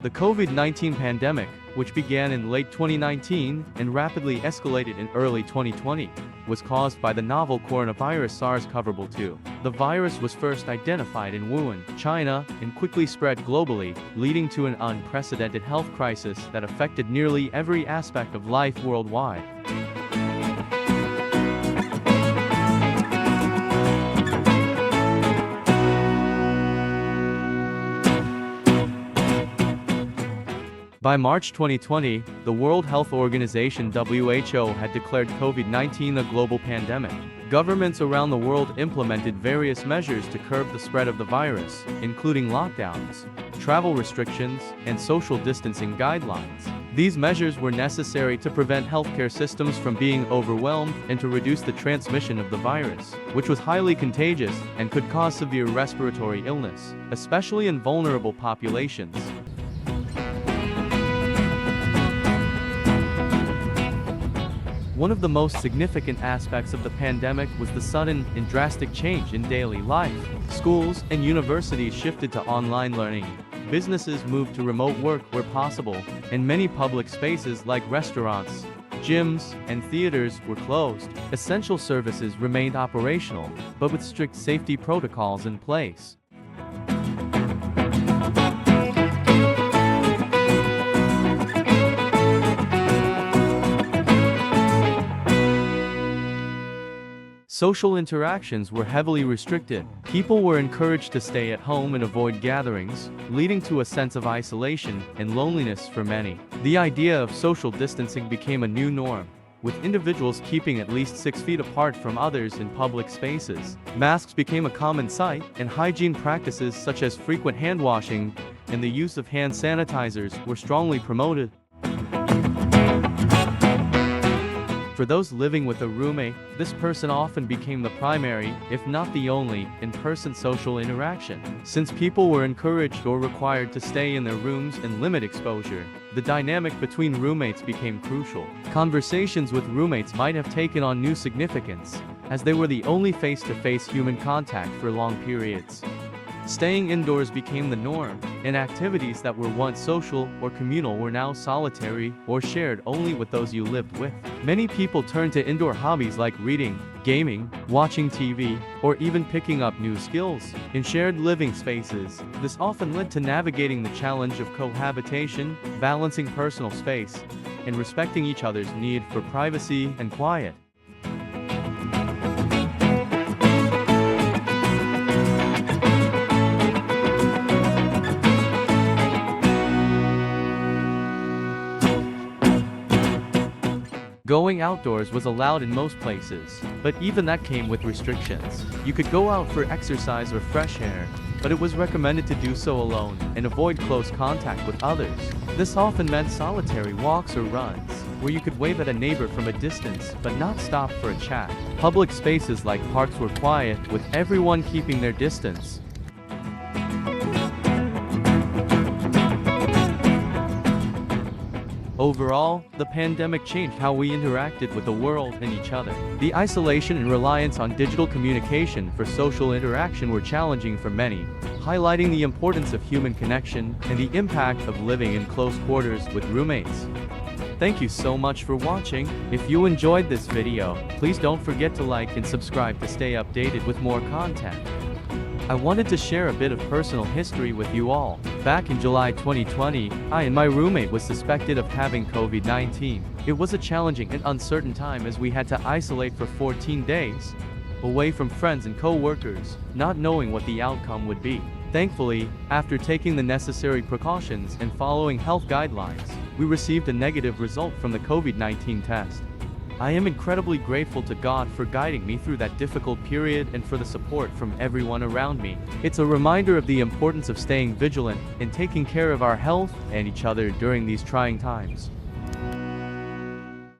The COVID-19 pandemic, which began in late 2019 and rapidly escalated in early 2020, was caused by the novel coronavirus SARS-CoV-2. The virus was first identified in Wuhan, China, and quickly spread globally, leading to an unprecedented health crisis that affected nearly every aspect of life worldwide. By March 2020, the World Health Organization (WHO) had declared COVID-19 a global pandemic. Governments around the world implemented various measures to curb the spread of the virus, including lockdowns, travel restrictions, and social distancing guidelines. These measures were necessary to prevent healthcare systems from being overwhelmed and to reduce the transmission of the virus, which was highly contagious and could cause severe respiratory illness, especially in vulnerable populations. One of the most significant aspects of the pandemic was the sudden and drastic change in daily life. Schools and universities shifted to online learning. Businesses moved to remote work where possible, and many public spaces like restaurants, gyms, and theaters were closed. Essential services remained operational, but with strict safety protocols in place. Social interactions were heavily restricted. People were encouraged to stay at home and avoid gatherings, leading to a sense of isolation and loneliness for many. The idea of social distancing became a new norm, with individuals keeping at least 6 feet apart from others in public spaces. Masks became a common sight, and hygiene practices such as frequent hand washing and the use of hand sanitizers were strongly promoted. For those living with a roommate, this person often became the primary, if not the only, in-person social interaction. Since people were encouraged or required to stay in their rooms and limit exposure, the dynamic between roommates became crucial. Conversations with roommates might have taken on new significance, as they were the only face-to-face human contact for long periods. Staying indoors became the norm, and activities that were once social or communal were now solitary or shared only with those you lived with. Many people turned to indoor hobbies like reading, gaming, watching TV, or even picking up new skills. In shared living spaces, this often led to navigating the challenge of cohabitation, balancing personal space, and respecting each other's need for privacy and quiet. Going outdoors was allowed in most places, but even that came with restrictions. You could go out for exercise or fresh air, but it was recommended to do so alone and avoid close contact with others. This often meant solitary walks or runs, where you could wave at a neighbor from a distance but not stop for a chat. Public spaces like parks were quiet, with everyone keeping their distance. Overall, the pandemic changed how we interacted with the world and each other. The isolation and reliance on digital communication for social interaction were challenging for many, highlighting the importance of human connection and the impact of living in close quarters with roommates. Thank you so much for watching. If you enjoyed this video, please don't forget to like and subscribe to stay updated with more content. I wanted to share a bit of personal history with you all. Back in July 2020, I and my roommate was suspected of having COVID-19. It was a challenging and uncertain time as we had to isolate for 14 days, away from friends and co-workers, not knowing what the outcome would be. Thankfully, after taking the necessary precautions and following health guidelines, we received a negative result from the COVID-19 test. I am incredibly grateful to God for guiding me through that difficult period and for the support from everyone around me. It's a reminder of the importance of staying vigilant and taking care of our health and each other during these trying times.